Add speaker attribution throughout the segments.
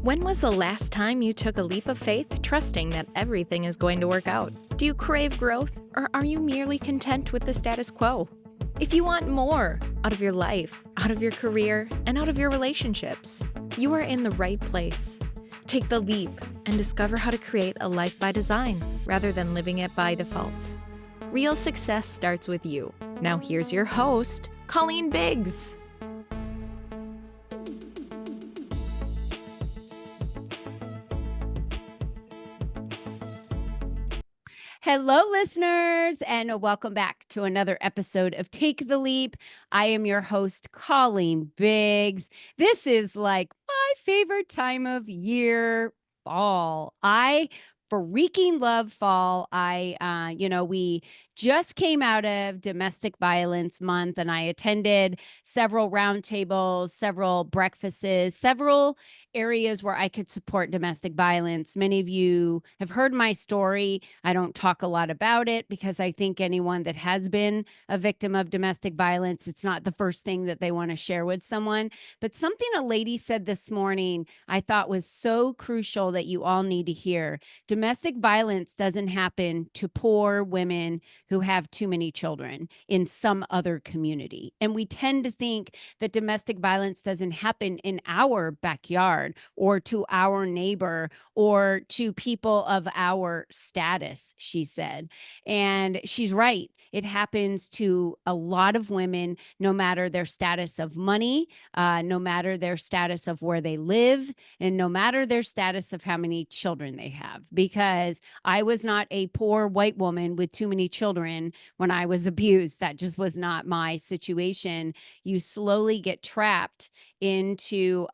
Speaker 1: When was the last time you took a leap of faith, trusting that everything is going to work out? Do you crave growth, or are you merely content with the status quo? If you want more out of your life, out of your career, and out of your relationships, you are in the right place. Take the leap and discover how to create a life by design rather than living it by default. Real success starts with you. Now here's your host, Colleen Biggs.
Speaker 2: Hello, listeners, and welcome back to another episode of Take the Leap. I am your host, Colleen Biggs. This is like my favorite time of year, fall. I freaking love fall. We just came out of Domestic Violence Month, and I attended several roundtables, several breakfasts, several areas where I could support domestic violence. Many of you have heard my story. I don't talk a lot about it because I think anyone that has been a victim of domestic violence, it's not the first thing that they want to share with someone. But something a lady said this morning I thought was so crucial that you all need to hear. Domestic violence doesn't happen to poor women who have too many children in some other community. And we tend to think that domestic violence doesn't happen in our backyard or to our neighbor or to people of our status, she said. And she's right. It happens to a lot of women, no matter their status of money, no matter their status of where they live, and no matter their status of how many children they have. Because I was not a poor white woman with too many children when I was abused. That just was not my situation. You slowly get trapped into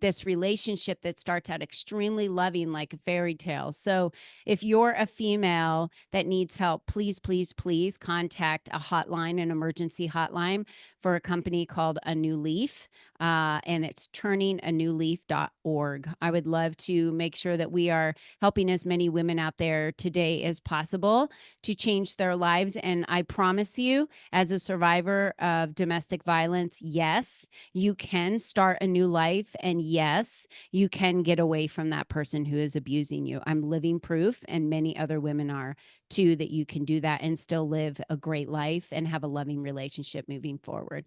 Speaker 2: this relationship that starts out extremely loving, like a fairy tale. So if you're a female that needs help, please, please, please contact a hotline, an emergency hotline for a company called A New Leaf. And it's turninganewleaf.org. I would love to make sure that we are helping as many women out there today as possible to change their lives. And I promise you, as a survivor of domestic violence, yes, you can start a new life. And yes, you can get away from that person who is abusing you. I'm living proof, and many other women are too, that you can do that and still live a great life and have a loving relationship moving forward.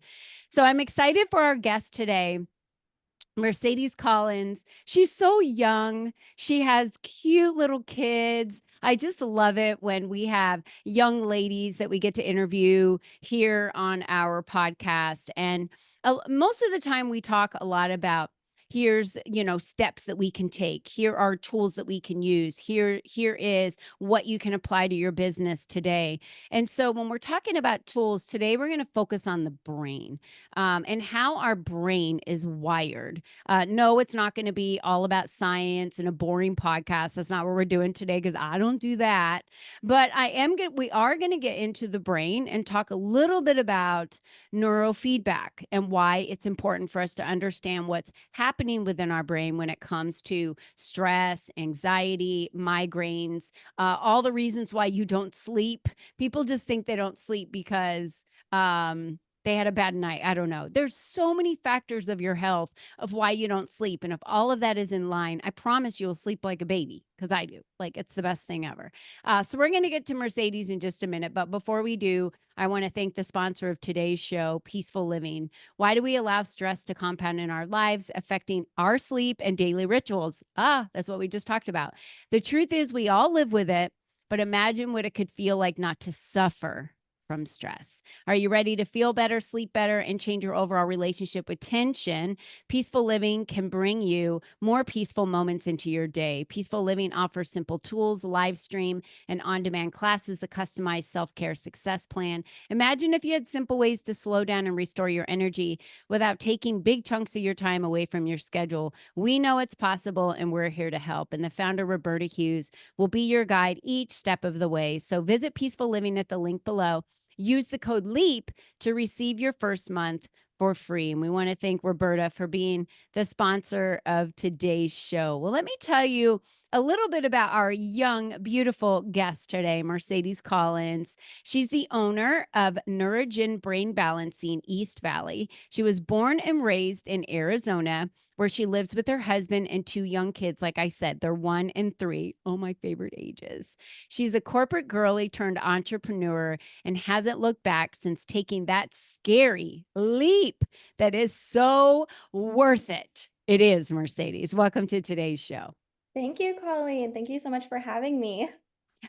Speaker 2: So I'm excited for our guest today, Mercedes Collins. She's so young. She has cute little kids. I just love it when we have young ladies that we get to interview here on our podcast. And most of the time we talk a lot about here's, steps that we can take. Here are tools that we can use. Here is what you can apply to your business today. And so when we're talking about tools today, we're going to focus on the brain and how our brain is wired. No, it's not going to be all about science and a boring podcast. That's not what we're doing today, because I don't do that. But we are going to get into the brain and talk a little bit about neurofeedback and why it's important for us to understand what's happening within our brain when it comes to stress, anxiety, migraines, all the reasons why you don't sleep. People just think they don't sleep because they had a bad night. I don't know. There's so many factors of your health of why you don't sleep. And if all of that is in line, I promise you'll sleep like a baby, because I do. Like, it's the best thing ever. So we're going to get to Mercedes in just a minute. But before we do, I want to thank the sponsor of today's show, Peaceful Living. Why do we allow stress to compound in our lives, affecting our sleep and daily rituals? That's what we just talked about. The truth is we all live with it, but imagine what it could feel like not to suffer from stress. Are you ready to feel better, sleep better, and change your overall relationship with tension? Peaceful Living can bring you more peaceful moments into your day. Peaceful Living offers simple tools, live stream, and on-demand classes, a customized self-care success plan. Imagine if you had simple ways to slow down and restore your energy without taking big chunks of your time away from your schedule. We know it's possible, and we're here to help. And the founder, Roberta Hughes, will be your guide each step of the way. So visit Peaceful Living at the link below. Use the code LEAP to receive your first month for free. And we want to thank Roberta for being the sponsor of today's show. Well, let me tell you a little bit about our young, beautiful guest today, Mercedes Collins. She's the owner of Neurogen Brain Balancing East Valley. She was born and raised in Arizona, where she lives with her husband and two young kids. Like I said, they're 1 and 3. Oh, my favorite ages. She's a corporate girly turned entrepreneur and hasn't looked back since taking that scary leap that is so worth it. It is, Mercedes. Welcome to today's show.
Speaker 3: Thank you, Colleen. Thank you so much for having me.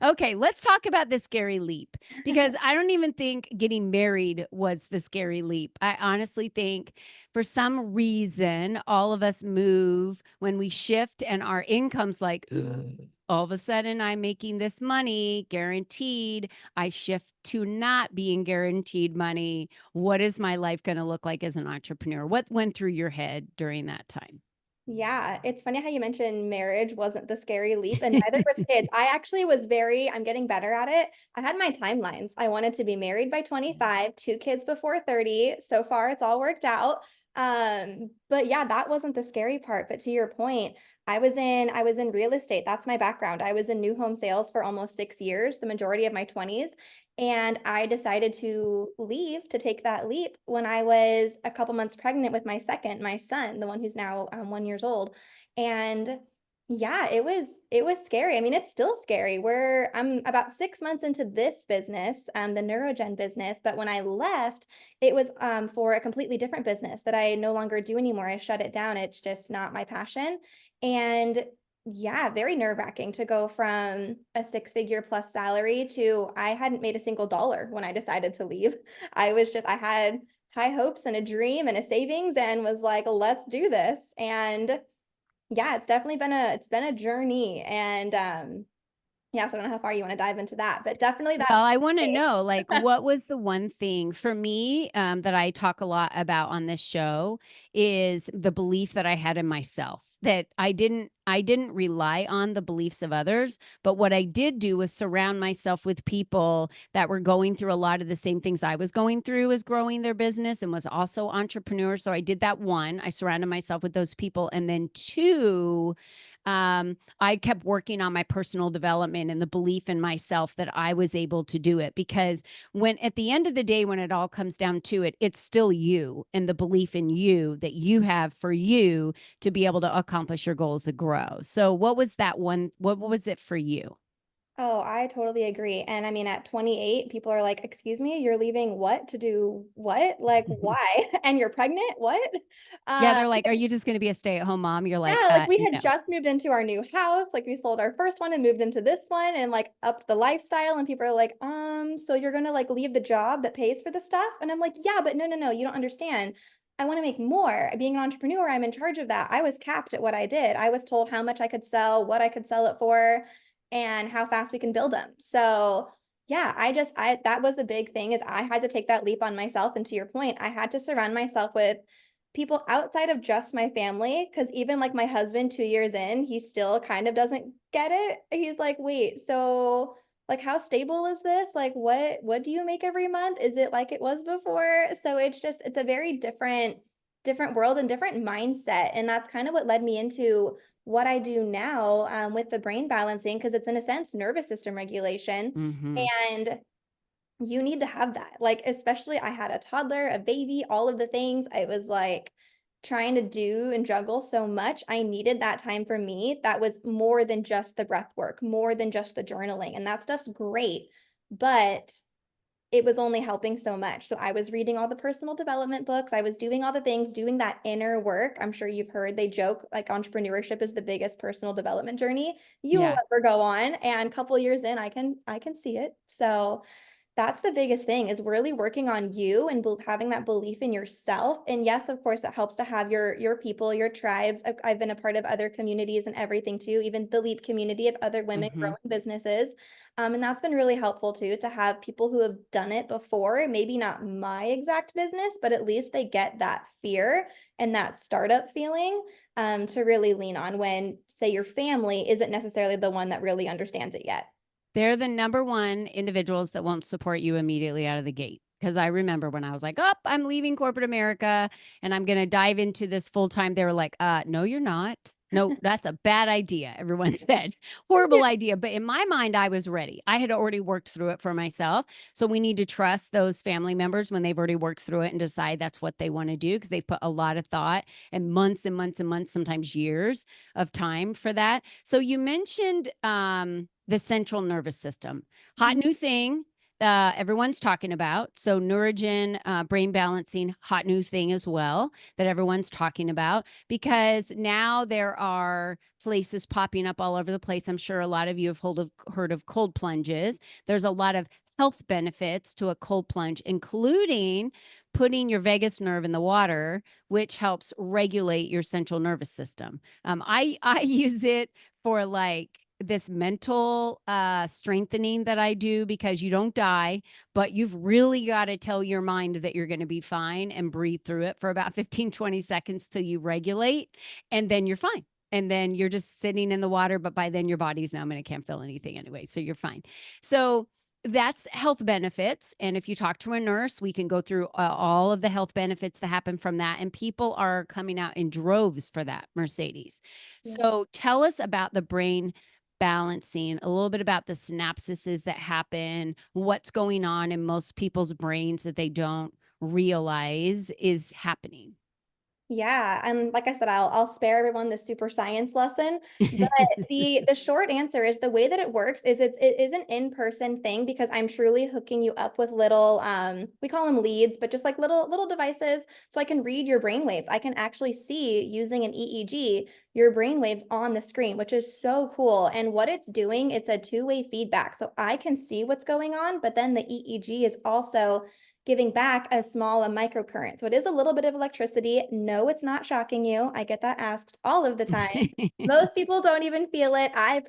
Speaker 2: Okay, let's talk about the scary leap because I don't even think getting married was the scary leap. I honestly think for some reason, all of us move when we shift and our income's like, "Ugh, all of a sudden I'm making this money guaranteed. I shift to not being guaranteed money. What is my life going to look like as an entrepreneur? What went through your head during that time?
Speaker 3: Yeah, it's funny how you mentioned marriage wasn't the scary leap, and neither was kids. I actually was I'm getting better at it. I had my timelines. I wanted to be married by 25, two kids before 30. So far, it's all worked out. But yeah, that wasn't the scary part. But to your point, I was in real estate. That's my background. I was in new home sales for almost 6 years, the majority of my 20s. And I decided to leave to take that leap when I was a couple months pregnant with my son, the one who's now 1 years old. And yeah, it was scary. I mean, it's still scary. I'm about 6 months into this business, the Neurogen business. But when I left, it was for a completely different business that I no longer do anymore. I shut it down. It's just not my passion. And yeah, very nerve-wracking to go from a six-figure plus salary to I hadn't made a single dollar when I decided to leave. I had high hopes and a dream and a savings and was like, let's do this. And yeah, it's been a journey. And yeah, so I don't know how far you want to dive into that, but definitely that.
Speaker 2: Well, I want to know, like, what was the one thing for me that I talk a lot about on this show is the belief that I had in myself, that I didn't rely on the beliefs of others, but what I did do was surround myself with people that were going through a lot of the same things I was going through as growing their business and was also entrepreneurs. So I did that. One, I surrounded myself with those people, and then two, I kept working on my personal development and the belief in myself that I was able to do it. Because when at the end of the day, when it all comes down to it, it's still you and the belief in you that you have for you to be able to accomplish your goals and grow. So, what was that one? What was it for you?
Speaker 3: Oh, I totally agree. And I mean, at 28, people are like, "Excuse me, you're leaving what to do what? Like, why? And you're pregnant? What?"
Speaker 2: Yeah,
Speaker 3: Um,
Speaker 2: they're like, "Are you just going to be a stay-at-home mom?" You're like,
Speaker 3: yeah, like we had
Speaker 2: no.
Speaker 3: just moved into our new house. Like we sold our first one and moved into this one and like upped the lifestyle. And people are like, so you're gonna like leave the job that pays for the stuff?" And I'm like, "Yeah, but no, you don't understand. I want to make more. Being an entrepreneur, I'm in charge of that. I was capped at what I did. I was told how much I could sell, what I could sell it for, and how fast we can build them." So yeah, I that was the big thing is I had to take that leap on myself. And to your point, I had to surround myself with people outside of just my family, because even like my husband 2 years in, he still kind of doesn't get it. He's like, "Wait, so like how stable is this? Like what do you make every month? Is it like it was before?" So it's a very different world and different mindset. And that's kind of what led me into what I do now, with the brain balancing, because it's in a sense nervous system regulation.
Speaker 2: Hmm.
Speaker 3: And you need to have that. Like, especially I had a toddler, a baby, all of the things. I was like trying to do and juggle so much. I needed that time for me. That was more than just the breath work, more than just the journaling. And that stuff's great, but it was only helping so much. So I was reading all the personal development books. I was doing all the things, doing that inner work. I'm sure you've heard they joke like entrepreneurship is the biggest personal development journey you will
Speaker 2: Yeah.
Speaker 3: ever go on. And a couple years in, I can see it. So that's the biggest thing is really working on you and having that belief in yourself. And yes, of course, it helps to have your people, your tribes. I've been a part of other communities and everything too, even the Leap community of other women
Speaker 2: Hmm.
Speaker 3: growing businesses. And that's been really helpful too, to have people who have done it before, maybe not my exact business, but at least they get that fear and that startup feeling, to really lean on when, say, your family isn't necessarily the one that really understands it yet.
Speaker 2: They're the number one individuals that won't support you immediately out of the gate. Because I remember when I was like, "Oh, I'm leaving corporate America and I'm going to dive into this full time." They were like, "No, you're not." No, that's a bad idea, everyone said. Horrible idea. But in my mind, I was ready. I had already worked through it for myself. So we need to trust those family members when they've already worked through it and decide that's what they want to do, because they've put a lot of thought and months and months and months, sometimes years of time for that. So you mentioned the central nervous system. Hot new thing. Everyone's talking about. So Neurogen, brain balancing, hot new thing as well that everyone's talking about, because now there are places popping up all over the place. I'm sure a lot of you have heard of cold plunges. There's a lot of health benefits to a cold plunge, including putting your vagus nerve in the water, which helps regulate your central nervous system. I use it for like this mental strengthening that I do, because you don't die, but you've really got to tell your mind that you're going to be fine and breathe through it for about 15-20 seconds till you regulate, and then you're fine. And then you're just sitting in the water, but by then your body's numb and it can't feel anything anyway, so you're fine. So that's health benefits. And if you talk to a nurse, we can go through all of the health benefits that happen from that. And people are coming out in droves for that, Mercedes.
Speaker 3: Yeah.
Speaker 2: So tell us about the brain balancing, a little bit about the synapses that happen, what's going on in most people's brains that they don't realize is happening.
Speaker 3: Yeah, and like I said, I'll spare everyone the super science lesson, but the short answer is the way that it works is it is an in-person thing, because I'm truly hooking you up with little we call them leads, but just like little devices, so I can read your brain waves. I can actually see, using an EEG, your brain waves on the screen, which is so cool. And what it's doing, it's a two-way feedback. So I can see what's going on, but then the EEG is also giving back a microcurrent. So it is a little bit of electricity. No, it's not shocking you. I get that asked all of the time. Most people don't even feel it. I've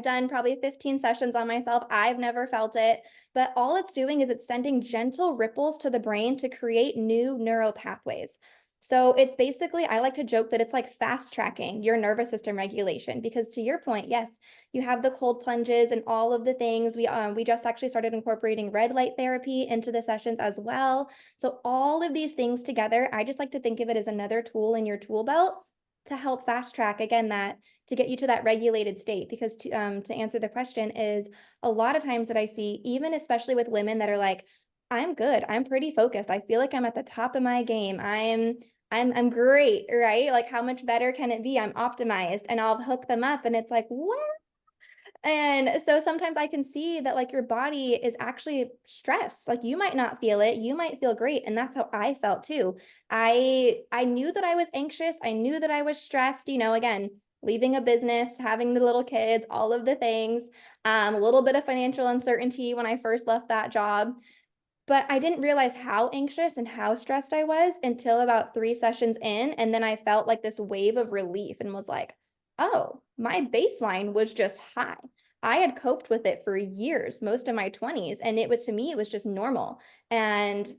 Speaker 3: done probably 15 sessions on myself. I've never felt it, but all it's doing is it's sending gentle ripples to the brain to create new neural pathways. So it's basically, I like to joke that it's like fast tracking your nervous system regulation, because to your point, yes, you have the cold plunges and all of the things. We just actually started incorporating red light therapy into the sessions as well. So all of these things together, I just like to think of it as another tool in your tool belt to help fast track, again, that to get you to that regulated state. Because to answer the question is, a lot of times that I see, even especially with women that are like, I'm good, I'm pretty focused, I feel like I'm at the top of my game, I'm great, right? Like, how much better can it be? I'm optimized. And I'll hook them up and it's like, what? And so sometimes I can see that like your body is actually stressed. Like, you might not feel it, you might feel great. And that's how I felt too. I knew that I was anxious. I knew that I was stressed, again, leaving a business, having the little kids, all of the things, a little bit of financial uncertainty when I first left that job. But I didn't realize how anxious and how stressed I was until about 3 sessions in, and then I felt like this wave of relief and was like, "Oh, my baseline was just high." I had coped with it for years, most of my 20s, and it was, to me, it was just normal. And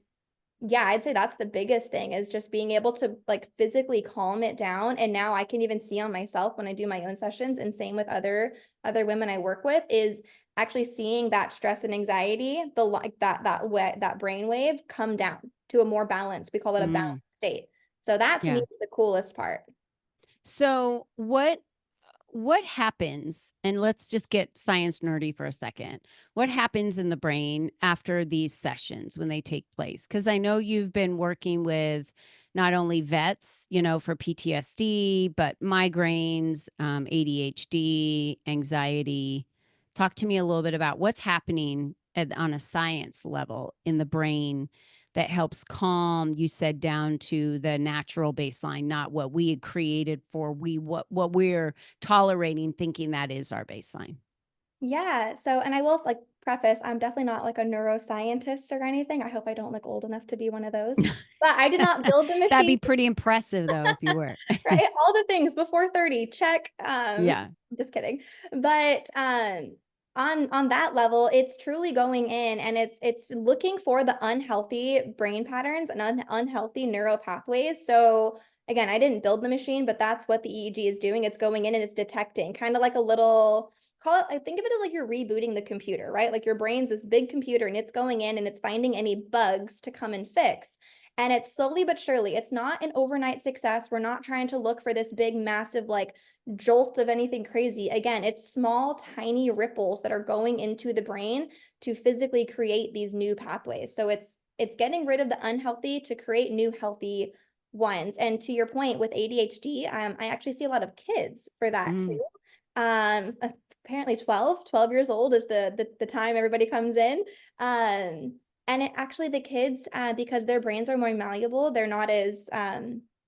Speaker 3: yeah, I'd say that's the biggest thing, is just being able to like physically calm it down. And now I can even see on myself when I do my own sessions, and same with other women I work with, is actually seeing that stress and anxiety, the like that brain wave come down to a more balanced, we call it a
Speaker 2: Mm,
Speaker 3: balanced state. So that to me
Speaker 2: yeah.
Speaker 3: is the coolest part.
Speaker 2: So what happens, and let's just get science nerdy for a second. What happens in the brain after these sessions when they take place? Because I know you've been working with not only vets, for PTSD, but migraines, ADHD, anxiety. Talk to me a little bit about what's happening on a science level in the brain that helps calm, you said, down to the natural baseline, not what we had created for what we're tolerating, thinking that is our baseline.
Speaker 3: Yeah. So, and I will like preface, I'm definitely not like a neuroscientist or anything. I hope I don't look old enough to be one of those. But I did not build the
Speaker 2: That'd
Speaker 3: machine.
Speaker 2: be pretty impressive though if you were.
Speaker 3: Right? All the things before 30, check.
Speaker 2: Yeah.
Speaker 3: Just kidding. But on that level, it's truly going in and it's looking for the unhealthy brain patterns and unhealthy neural pathways. So again, I didn't build the machine, but that's what the EEG is doing. It's going in and it's detecting, kind of like a little, call it, I think of it as like you're rebooting the computer, right? Like your brain's this big computer and it's going in and it's finding any bugs to come and fix. And it's slowly but surely. It's not an overnight success. We're not trying to look for this big, massive, like jolt of anything crazy. Again, it's small, tiny ripples that are going into the brain to physically create these new pathways. So it's getting rid of the unhealthy to create new healthy ones. And to your point with ADHD, I actually see a lot of kids for that
Speaker 2: Mm,
Speaker 3: too. Apparently 12 years old is the time everybody comes in. And it actually the kids, because their brains are more malleable, they're not as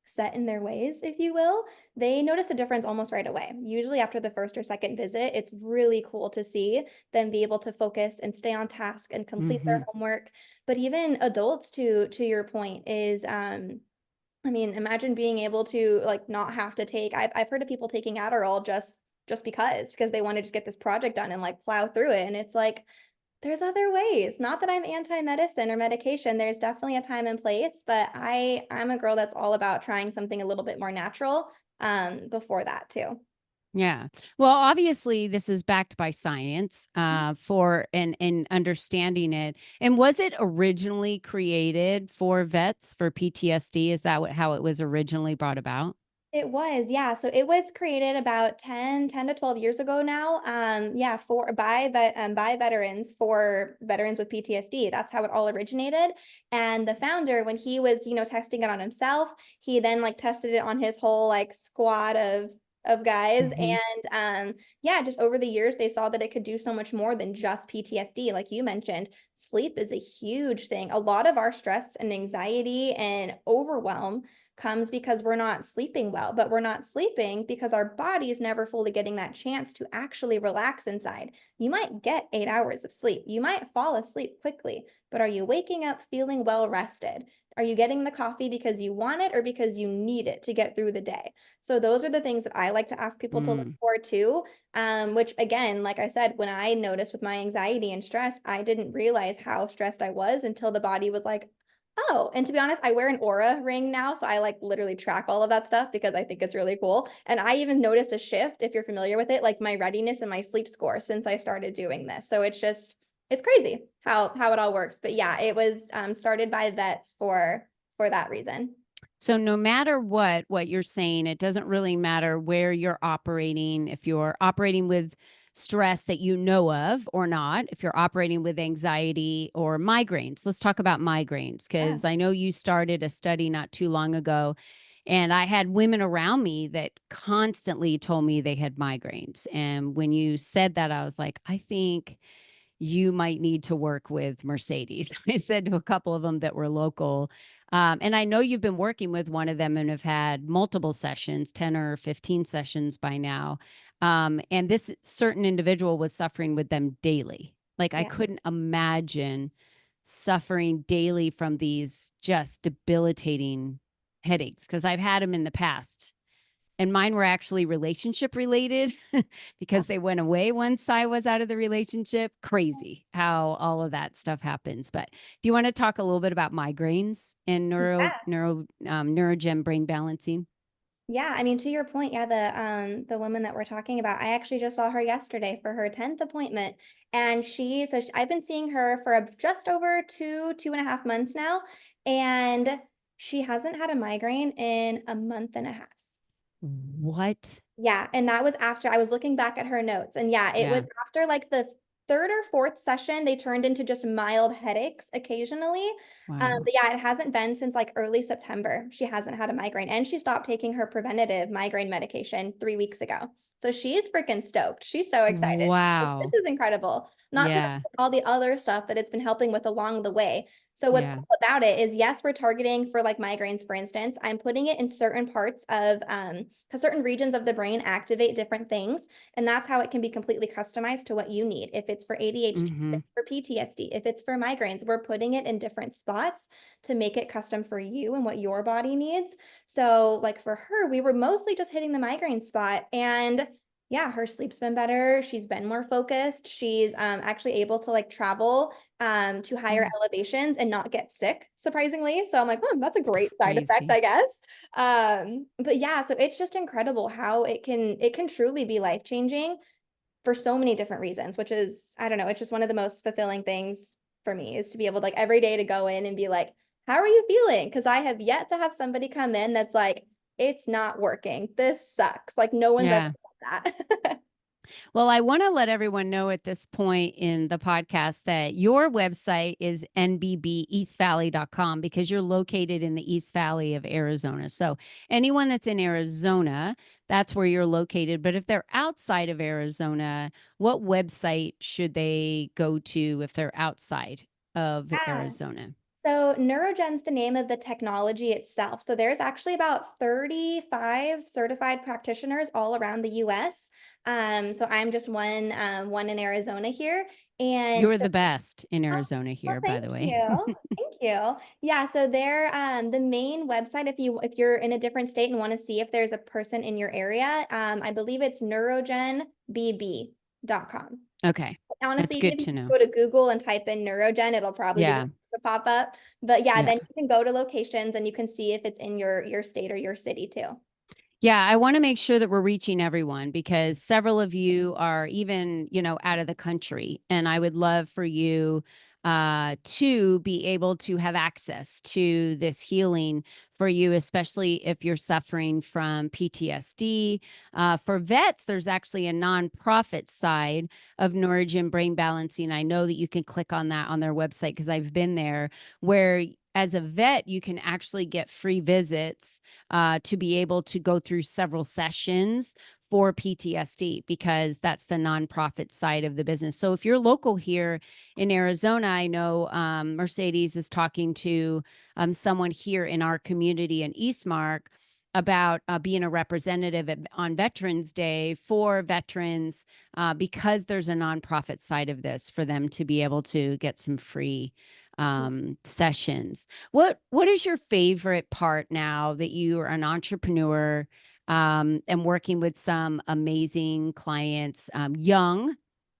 Speaker 3: set in their ways, if you will. They notice a difference almost right away. Usually after the first or second visit, it's really cool to see them be able to focus and stay on task and complete their
Speaker 2: mhm.
Speaker 3: homework. But even adults, to your point, is I mean, imagine being able to like not have to take. I've heard of people taking Adderall just because they want to just get this project done and like plow through it. And it's like there's other ways. Not that I'm anti-medicine or medication. There's definitely a time and place, but I'm a girl that's all about trying something a little bit more natural before that too.
Speaker 2: Yeah. Well, obviously, this is backed by science for and understanding it. And was it originally created for vets for PTSD? Is that how it was originally brought about?
Speaker 3: It was, yeah. So it was created about 10 to 12 years ago now. Yeah, by veterans for veterans with PTSD. That's how it all originated. And the founder, when he was, testing it on himself, he then like tested it on his whole like squad of guys.
Speaker 2: Hmm.
Speaker 3: And yeah, just over the years, they saw that it could do so much more than just PTSD. Like you mentioned, sleep is a huge thing. A lot of our stress and anxiety and overwhelm comes because we're not sleeping well, but we're not sleeping because our body is never fully getting that chance to actually relax inside. You might get 8 hours of sleep. You might fall asleep quickly, but are you waking up feeling well rested? Are you getting the coffee because you want it or because you need it to get through the day? So those are the things that I like to ask people to look
Speaker 2: Mm.
Speaker 3: for too. Which again, like I said, when I noticed with my anxiety and stress, I didn't realize how stressed I was until the body was like, oh, and to be honest, I wear an Aura ring now, so I like literally track all of that stuff because I think it's really cool. And I even noticed a shift, if you're familiar with it, like my readiness and my sleep score since I started doing this. So it's crazy how it all works. But yeah, it was started by vets for that reason.
Speaker 2: So no matter what you're saying, it doesn't really matter where you're operating, if you're operating with stress that you know of or not, if you're operating with anxiety or migraines. Let's talk about migraines
Speaker 3: Yeah.
Speaker 2: because I know you started a study not too long ago and I had women around me that constantly told me they had migraines. And when you said that, I was like, I think you might need to work with Mercedes. I said to a couple of them that were local. And I know you've been working with one of them and have had multiple sessions, 10 or 15 sessions by now. And this certain individual was suffering with them daily. Like I
Speaker 3: Yeah.
Speaker 2: couldn't imagine suffering daily from these just debilitating headaches because I've had them in the past and mine were actually relationship related because they went away once I was out of the relationship. Crazy how all of that stuff happens. But do you want to talk a little bit about migraines and neurogen brain balancing?
Speaker 3: Yeah, I mean, to your point, yeah, the woman that we're talking about, I actually just saw her yesterday for her 10th appointment. And I've been seeing her for just over 2.5 months now, and she hasn't had a migraine in a month and a half.
Speaker 2: What?
Speaker 3: Yeah, and that was after I was looking back at her notes, and yeah, it was
Speaker 2: Yeah.
Speaker 3: after like the third or fourth session, they turned into just mild headaches occasionally.
Speaker 2: Wow.
Speaker 3: But yeah, it hasn't been since like early September. She hasn't had a migraine, and she stopped taking her preventative migraine medication 3 weeks ago. So she's freaking stoked. She's so excited. She's like, this
Speaker 2: Wow.
Speaker 3: is incredible. Not to
Speaker 2: Yeah.
Speaker 3: mention all the other stuff that it's been helping with along the way. So what's
Speaker 2: Yeah.
Speaker 3: cool about it is yes, we're targeting for like migraines, for instance. I'm putting it in certain parts of because certain regions of the brain activate different things. And that's how it can be completely customized to what you need. If it's for ADHD, if
Speaker 2: Hmm.
Speaker 3: it's for PTSD, if it's for migraines, we're putting it in different spots to make it custom for you and what your body needs. So, like for her, we were mostly just hitting the migraine spot. And yeah, her sleep's been better. She's been more focused. She's actually able to like travel to higher
Speaker 2: Mm.
Speaker 3: elevations and not get sick, surprisingly. So I'm like, oh, that's a great side effect,
Speaker 2: Crazy.
Speaker 3: I guess. But yeah, so it's just incredible how it can truly be life-changing for so many different reasons, which is, I don't know, it's just one of the most fulfilling things for me is to be able to like every day to go in and be like, how are you feeling? Because I have yet to have somebody come in that's like, it's not working. This sucks. Like no one's ever
Speaker 2: Yeah.
Speaker 3: said that.
Speaker 2: Well, I want to let everyone know at this point in the podcast that your website is nbbeastvalley.com because you're located in the East Valley of Arizona. So, anyone that's in Arizona, that's where you're located. But if they're outside of Arizona, what website should they go to if they're outside of
Speaker 3: Yeah.
Speaker 2: Arizona?
Speaker 3: So Neurogen's the name of the technology itself. So there's actually about 35 certified practitioners all around the US. So I'm just one in Arizona here. And
Speaker 2: You're
Speaker 3: so,
Speaker 2: the best in
Speaker 3: oh,
Speaker 2: Arizona
Speaker 3: well,
Speaker 2: here, by
Speaker 3: thank
Speaker 2: the way.
Speaker 3: you. Thank you. Yeah, so they're the main website if you're in a different state and want to see if there's a person in your area, I believe it's neurogenbb.com.
Speaker 2: Okay. That's
Speaker 3: Honestly, even
Speaker 2: good
Speaker 3: if you
Speaker 2: to
Speaker 3: just
Speaker 2: know.
Speaker 3: go to Google and type in Neurogen, it'll probably be the
Speaker 2: Yeah.
Speaker 3: first to pop up. But yeah,
Speaker 2: Yeah.
Speaker 3: then you can go to locations and you can see if it's in your state or your city too.
Speaker 2: Yeah, I want to make sure that we're reaching everyone because several of you are even, out of the country. And I would love for you to be able to have access to this healing for you, especially if you're suffering from PTSD. For vets, there's actually a nonprofit side of Neurogen Brain Balancing. I know that you can click on that on their website because I've been there, where as a vet, you can actually get free visits to be able to go through several sessions for PTSD because that's the nonprofit side of the business. So if you're local here in Arizona, I know Mercedes is talking to someone here in our community in Eastmark about being a representative on Veterans Day for veterans because there's a nonprofit side of this for them to be able to get some free sessions. What is your favorite part now that you are an entrepreneur and working with some amazing clients, young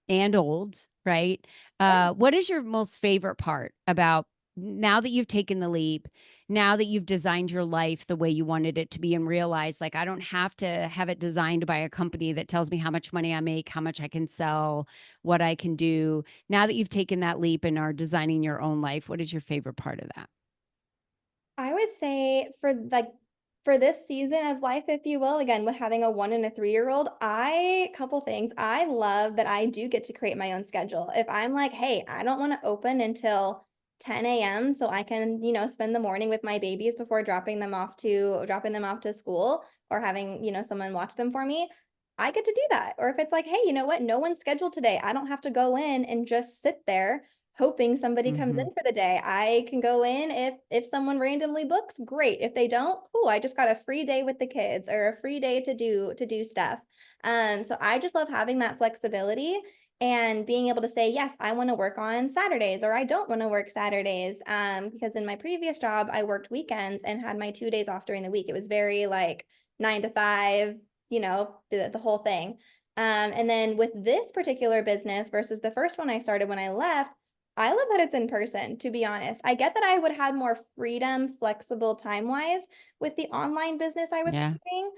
Speaker 2: and old, right? What is your most favorite part about now that you've taken the leap, now that you've designed your life the way you wanted it to be and realized like I don't have to have it designed by a company that tells me how much money I make, how much I can sell, what I can do. Now that you've taken that leap and are designing your own life, what is your favorite part of that?
Speaker 3: I would say for this season of life, if you will, again, with having a 1 and a 3-year-old, couple things. I love that I do get to create my own schedule. If I'm like, hey, I don't want to open until 10 a.m. so I can, spend the morning with my babies before dropping them off to school or having, someone watch them for me. I get to do that. Or if it's like, hey, you know what? No one's scheduled today. I don't have to go in and just sit there hoping somebody comes in
Speaker 2: Hmm.
Speaker 3: for the day. I can go in if someone randomly books, great. If they don't, cool. I just got a free day with the kids or a free day to do stuff. So I just love having that flexibility and being able to say, yes, I want to work on Saturdays or I don't want to work Saturdays. Because in my previous job, I worked weekends and had my 2 days off during the week. It was very like 9 to 5, the whole thing. And then with this particular business versus the first one I started when I left, I love that it's in person, to be honest. I get that I would have more freedom, flexible time-wise with the online business I was
Speaker 2: Yeah.
Speaker 3: having,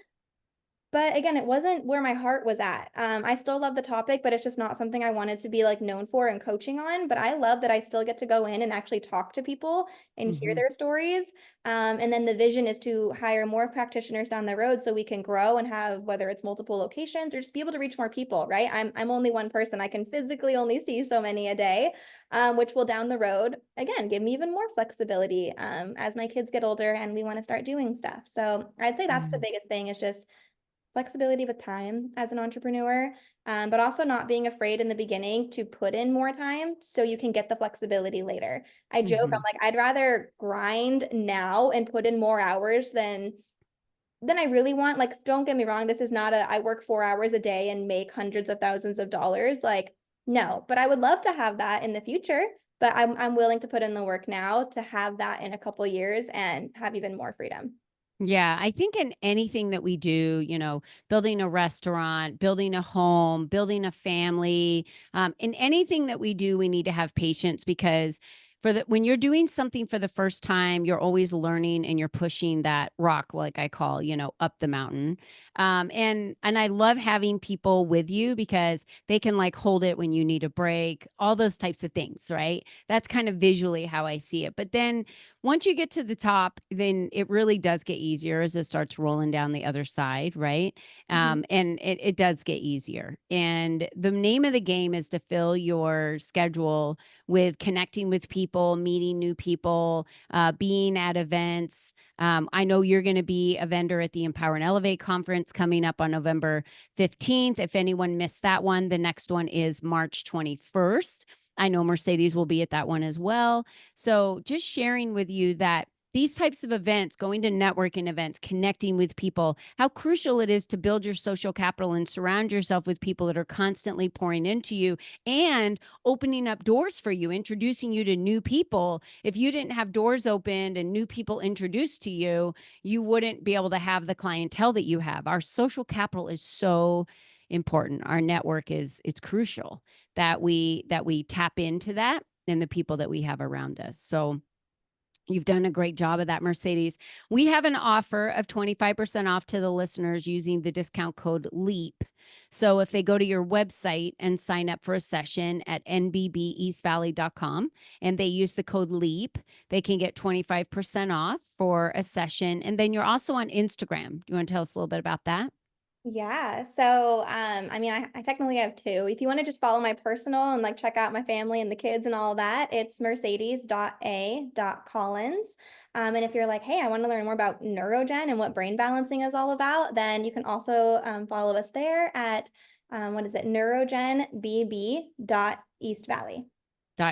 Speaker 3: but again, it wasn't where my heart was at. I still love the topic, but it's just not something I wanted to be like known for and coaching on. But I love that I still get to go in and actually talk to people and hear
Speaker 2: Hmm.
Speaker 3: their stories. And then the vision is to hire more practitioners down the road so we can grow and have whether it's multiple locations or just be able to reach more people, right? I'm only one person. I can physically only see so many a day, which will down the road again give me even more flexibility as my kids get older and we want to start doing stuff. So I'd say that's the
Speaker 2: Yeah.
Speaker 3: biggest thing is just flexibility with time as an entrepreneur, but also not being afraid in the beginning to put in more time so you can get the flexibility later. I joke, I'm
Speaker 2: Hmm.
Speaker 3: like, I'd rather grind now and put in more hours than I really want. Like, don't get me wrong, this is not I work 4 hours a day and make hundreds of thousands of dollars. Like, no, but I would love to have that in the future. But I'm willing to put in the work now to have that in a couple years and have even more freedom.
Speaker 2: Yeah, I think in anything that we do, building a restaurant, building a home, building a family, in anything that we do, we need to have patience because when you're doing something for the first time, you're always learning and you're pushing that rock, like I call, up the mountain. And I love having people with you because they can like hold it when you need a break, all those types of things, right? That's kind of visually how I see it. But then once you get to the top, then it really does get easier as it starts rolling down the other side, right? And it does get easier. And the name of the game is to fill your schedule with connecting with people, meeting new people, being at events. I know you're going to be a vendor at the Empower and Elevate conference coming up on November 15th. If anyone missed that one, the next one is March 21st. I know Mercedes will be at that one as well. So just sharing with you that these types of events, going to networking events, connecting with people, how crucial it is to build your social capital and surround yourself with people that are constantly pouring into you and opening up doors for you, introducing you to new people. If you didn't have doors opened and new people introduced to you, you wouldn't be able to have the clientele that you have. Our social capital is so important. Our network it's crucial that we tap into that and the people that we have around us. So you've done a great job of that, Mercedes. We have an offer of 25% off to the listeners using the discount code LEAP. So if they go to your website and sign up for a session at nbbeastvalley.com and they use the code LEAP, they can get 25% off for a session. And then you're also on Instagram. Do you want to tell us a little bit about that?
Speaker 3: Yeah. So, I mean, I technically have two. If you want to just follow my personal and like check out my family and the kids and all that, it's mercedes.a.collins. And if you're like, hey, I want to learn more about Neurogen and what brain balancing is all about, then you can also follow us there at, what is it? neurogenbb.eastvalley.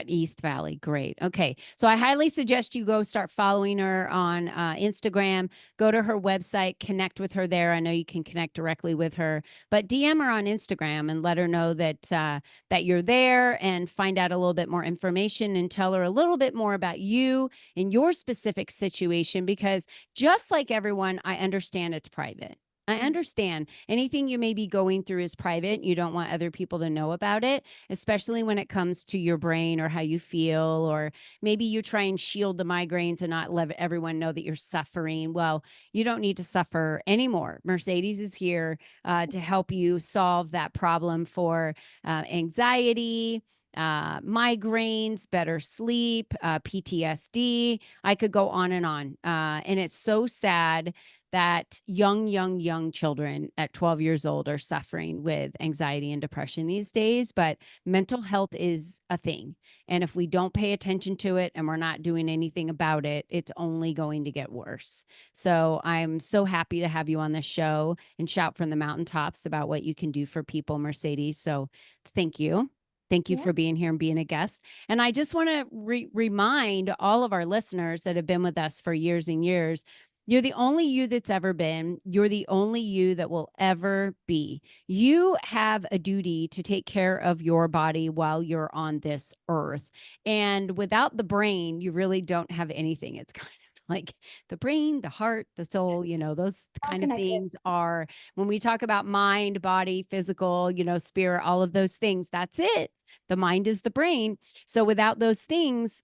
Speaker 2: East Valley. Great. Okay. So I highly suggest you go start following her on Instagram, go to her website, connect with her there. I know you can connect directly with her, but DM her on Instagram and let her know that that you're there and find out a little bit more information and tell her a little bit more about you and your specific situation, because just like everyone, I understand it's private. I understand anything you may be going through is private. You don't want other people to know about it, especially when it comes to your brain or how you feel, or maybe you try and shield the migraines and not let everyone know that you're suffering. Well, you don't need to suffer anymore. Mercedes is here to help you solve that problem for anxiety, migraines, better sleep, PTSD. I could go on and on. And it's so sad that young children at 12 years old are suffering with anxiety and depression these days, but mental health is a thing. And if we don't pay attention to it and we're not doing anything about it, it's only going to get worse. So I'm so happy to have you on the show and shout from the mountaintops about what you can do for people, Mercedes. So thank you. Thank you for being here and being a guest. And I just want to remind all of our listeners that have been with us for years and years, you're the only you that's ever been. You're the only you that will ever be. You have a duty to take care of your body while you're on this earth. And without the brain, you really don't have anything. It's kind of like the brain, the heart, the soul, those kind of things are, when we talk about mind, body, physical, spirit, all of those things, that's it. The mind is the brain. So without those things,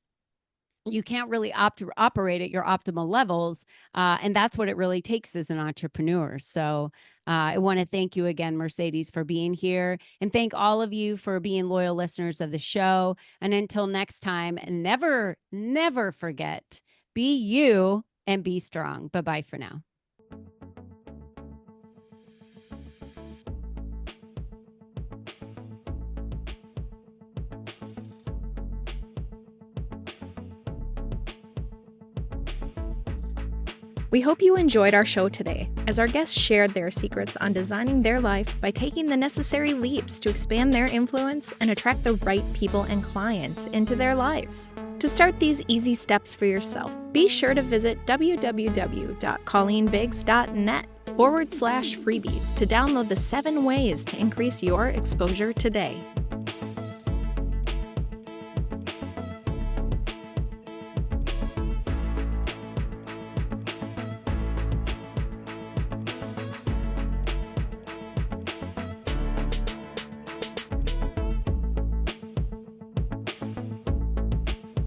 Speaker 2: you can't really operate at your optimal levels. And that's what it really takes as an entrepreneur. So I want to thank you again, Mercedes, for being here, and thank all of you for being loyal listeners of the show. And until next time, never, never forget, be you and be strong. Bye-bye for now.
Speaker 1: We hope you enjoyed our show today, as our guests shared their secrets on designing their life by taking the necessary leaps to expand their influence and attract the right people and clients into their lives. To start these easy steps for yourself, be sure to visit www.colleenbiggs.net/freebies to download the 7 ways to increase your exposure today.